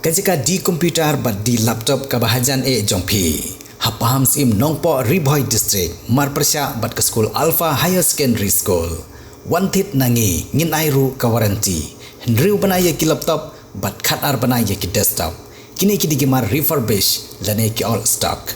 kajika di komputer bat di laptop kabahajan jongpi. Hapaham sim nongpo Riboy District marpersya bat ke school Alpha Higher Secondary School. Wantit nangi ngin airu ka warranty. Hendriu banaya ki laptop bat khatar banaya ki desktop. Kini ki digimar refurbish lane ki all stock.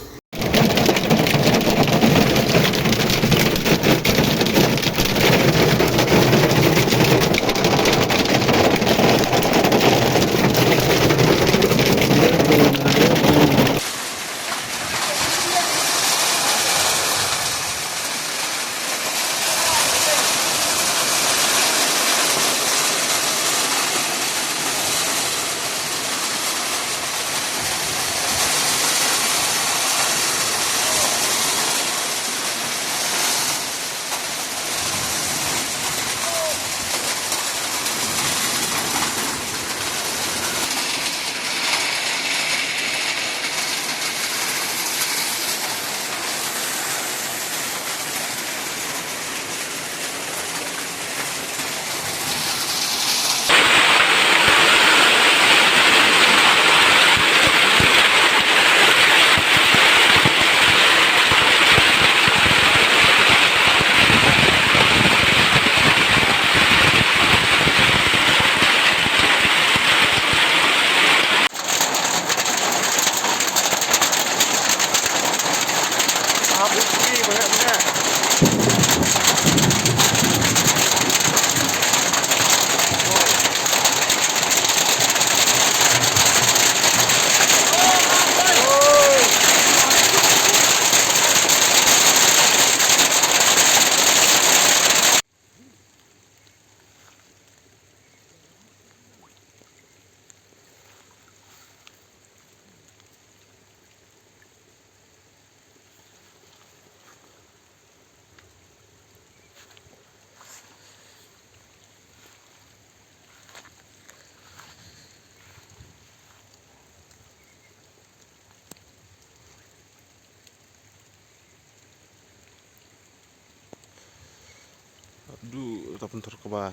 Aduh, tak bentar ke bawah.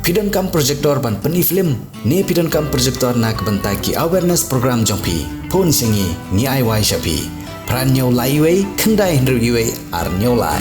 Pidon kam projector ban peni film ne pidon kam projector nak bentai ki awareness program jongpi phone singi ni ai wai shapi pran nyau lai wei khandai hendru iwe ar nyau lai